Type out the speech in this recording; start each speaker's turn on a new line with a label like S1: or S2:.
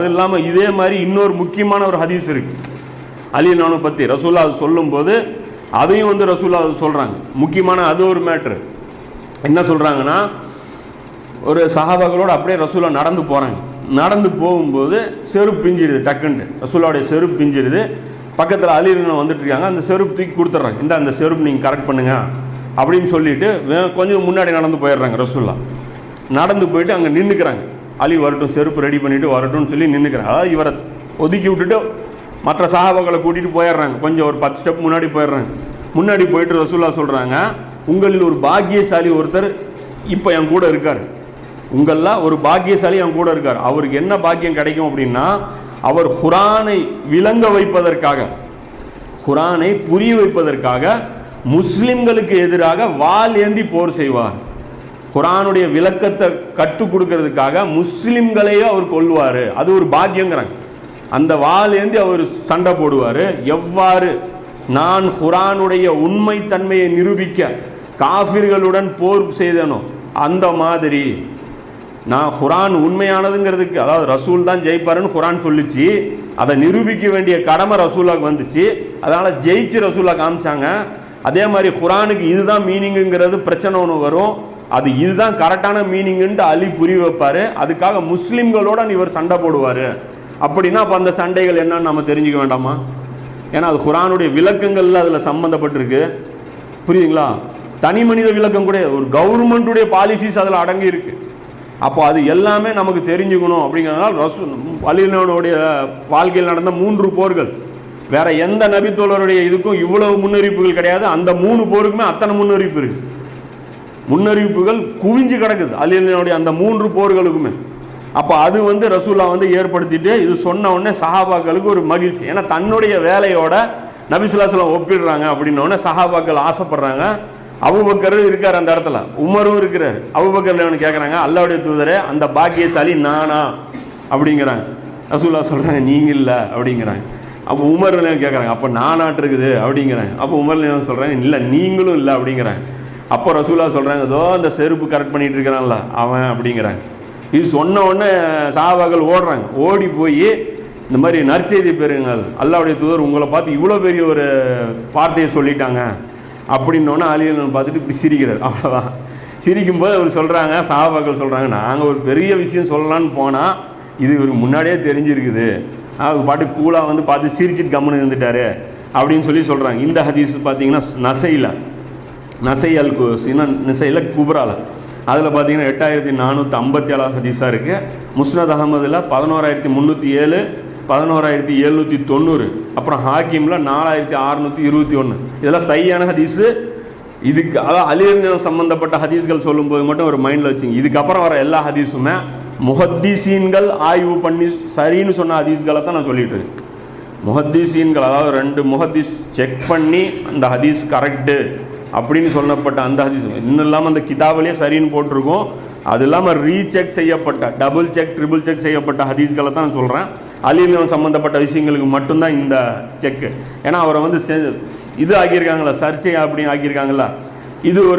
S1: அது இல்லாமல் இதே மாதிரி இன்னொரு முக்கியமான ஒரு ஹதீஸ் இருக்கு அலி நானு பற்றி ரசூல்லா அது சொல்லும்போது அதையும் வந்து ரசூல்லா அது சொல்கிறாங்க. முக்கியமான அது ஒரு மேட்ரு. என்ன சொல்கிறாங்கன்னா, ஒரு சஹாபாக்களோடு அப்படியே ரசூல்லா நடந்து போகிறாங்க. நடந்து போகும்போது செருப்பு பிஞ்சிடுது. டக்குன்ட்டு ரசூல்லாவுடைய செருப்பு பிஞ்சிடுது. பக்கத்தில் அலி வந்துட்டு இருக்காங்க. அந்த செருப்பு தூக்கி கொடுத்துட்றாங்க. அந்த செருப்பு நீங்கள் கரெக்ட் பண்ணுங்க அப்படின்னு சொல்லிட்டு கொஞ்சம் முன்னாடி நடந்து போயிடுறாங்க. ரசூல்லா நடந்து போயிட்டு அங்கே நின்றுக்கிறாங்க. அலி வரட்டும், செருப்பு ரெடி பண்ணிவிட்டு வரட்டும்னு சொல்லி நின்றுக்கிறாங்க. அதாவது இவரை ஒதுக்கி விட்டுட்டு மற்ற சஹாபாக்களை கூட்டிகிட்டு போயிடுறாங்க. கொஞ்சம் ஒரு 10 ஸ்டெப் முன்னாடி போயிடுறாங்க. முன்னாடி போயிட்டு ரசூல்லா சொல்கிறாங்க, உங்களில் ஒரு பாக்கியசாலி ஒருத்தர் இப்போ என் கூட இருக்கார். உங்களில் ஒரு பாக்கியசாலி என் கூட இருக்கார். அவருக்கு என்ன பாக்கியம் கிடைக்கும் அப்படின்னா, அவர் குர்ஆனை விளங்க வைப்பதற்காக, குர்ஆனை புரிய வைப்பதற்காக முஸ்லிம்களுக்கு எதிராக வாள் ஏந்தி போர் செய்வார். குர்ஆனுடைய விளக்கத்தை கற்றுக் கொடுக்கறதுக்காக முஸ்லிம்களையே அவர் கொல்வார். அது ஒரு பாக்கியங்கிறாங்க. அந்த வாள் ஏந்தி அவர் சண்டை போடுவார். எவ்வாறு நான் குர்ஆனுடைய உண்மை தன்மையை நிரூபிக்க காஃபிர்களுடன் போர் செய்தனோ அந்த மாதிரி நான் குர்ஆன் உண்மையானதுங்கிறதுக்கு, அதாவது ரசூல் தான் ஜெயிப்பாருன்னு குர்ஆன் சொல்லிச்சு, அதை நிரூபிக்க வேண்டிய கடமை ரசூலாவுக்கு வந்துச்சு. அதனால் ஜெயிச்சு ரசூலா காமிச்சாங்க. அதே மாதிரி குர்ஆனுக்கு இதுதான் மீனிங்குங்கிறது பிரச்சனை ஒன்று வரும். அது இதுதான் கரெக்டான மீனிங்ன்ட்டு அலி புரிய வைப்பார். அதுக்காக முஸ்லீம்களோட இவர் சண்டை போடுவார். அப்படின்னா அப்போ அந்த சண்டைகள் என்னன்னு நம்ம தெரிஞ்சுக்க வேண்டாமா? ஏன்னா அது குர்ஆனுடைய விளக்கங்கள்ல அதில் சம்மந்தப்பட்டிருக்கு. புரியுதுங்களா? தனி மனித விளக்கம் கூட, ஒரு கவர்மெண்ட்டுடைய பாலிசிஸ் அதில் அடங்கி இருக்கு. அப்போ அது எல்லாமே நமக்கு தெரிஞ்சுக்கணும். அப்படிங்கிறதுனால ரசூல் அலினுடைய வாழ்க்கையில் நடந்த 3 போர்கள் வேற எந்த நபித்தோழருடைய இதுக்கும் இவ்வளவு முன்னறிவிப்புகள் கிடையாது. அந்த 3 போருக்குமே அத்தனை முன்னறிவிப்பு இருக்கு. முன்னறிவிப்புகள் குவிஞ்சு கிடக்குது அலினுடைய அந்த 3 போர்களுக்குமே. அப்போ அது வந்து ரசூல்லா வந்து ஏற்படுத்திட்டு இது சொன்ன உடனே சஹாபாக்களுக்கு ஒரு மகிழ்ச்சி. ஏன்னா தன்னுடைய வேலையோட நபி ஸல்லல்லாஹு அலைஹி வஸல்லம் ஒப்பிடுறாங்க அப்படின்ன உடனே சஹாபாக்கள் ஆசைப்படுறாங்க. அபூபக்கர் இருக்கார் அந்த இடத்துல, உமரும் இருக்கிறார். அபூபக்கர் கேட்குறாங்க, அல்லாஹ்வுடைய தூதரே அந்த பாக்கியசாலி நானா அப்படிங்கிறாங்க. ரசூல்லா சொல்கிறாங்க, நீங்கள் இல்லை அப்படிங்கிறாங்க. அப்போ உமர் கேட்குறாங்க, அப்போ நானாட்டு இருக்குது அப்படிங்கிறாங்க. அப்போ உமர் சொல்கிறாங்க, இல்லை நீங்களும் இல்லை அப்படிங்கிறாங்க. அப்போ ரசூல்லா சொல்கிறாங்க, ஏதோ அந்த செருப்பு கரெக்ட் பண்ணிட்டு இருக்கிறான்ல அவன் அப்படிங்கிறாங்க. இது சொன்ன உடனே சஹாபாக்கள் ஓடுறாங்க. ஓடி போய் இந்த மாதிரி நற்செய்தி பெறுங்கள், அல்லாஹ்வுடைய தூதர் உங்களை பார்த்து இவ்வளோ பெரிய ஒரு வார்த்தையை சொல்லிட்டாங்க அப்படின்னோடனே அலியை பார்த்துட்டு இப்படி சிரிக்கிறார். அவ்வளோதான். சிரிக்கும்போது அவர் சொல்கிறாங்க, சஹாபாக்கள் சொல்கிறாங்க, நாங்கள் ஒரு பெரிய விஷயம் சொல்லலான்னு போனால் இது இவருக்கு முன்னாடியே தெரிஞ்சிருக்குது. அவர் பாட்டு கூலாக வந்து பார்த்து சிரிச்சிட்டு கம்முன்னு இருந்துட்டாரு அப்படின்னு சொல்லி சொல்கிறாங்க. இந்த ஹதீஸ் பார்த்தீங்கன்னா நசையில் குப்ரால அதில் பார்த்தீங்கன்னா 8457 ஹதீஸாக இருக்குது. முஸ்னத் அஹமதில் 11307, 11790, அப்புறம் ஹாக்கிமில் 4621. இதெல்லாம் சையான ஹதீஸு. இதுக்கு அதாவது அலியர் சம்பந்தப்பட்ட ஹதீஸ்கள் சொல்லும்போது மட்டும் ஒரு மைண்டில் வச்சுங்க. இதுக்கப்புறம் வர எல்லா ஹதீஸுமே முஹத்தீசீன்கள் ஆய்வு பண்ணி சரின்னு சொன்ன ஹதீஸ்களை தான் நான் சொல்லிட்டு இருக்கேன். முஹத்தீசீன்கள், அதாவது 2 முஹத்தீஸ் செக் பண்ணி அந்த ஹதீஸ் கரெக்டு அப்படின்னு சொல்லப்பட்ட அந்த ஹதீஸ், இன்னும் இல்லாமல் அந்த கிதாபிலேயே சரின்னு போட்டிருக்கோம். அது இல்லாமல் ரீசெக் செய்யப்பட்ட, டபுள் செக், ட்ரிபிள் செக் செய்யப்பட்ட ஹதீஸ்களை தான் நான் சொல்கிறேன். அலியில் சம்மந்தப்பட்ட விஷயங்களுக்கு மட்டும்தான் இந்த செக்கு. ஏன்னா அவரை வந்து இது ஆக்கியிருக்காங்களா, சர்ச்சை அப்படின்னு ஆக்கியிருக்காங்களா, இது ஒரு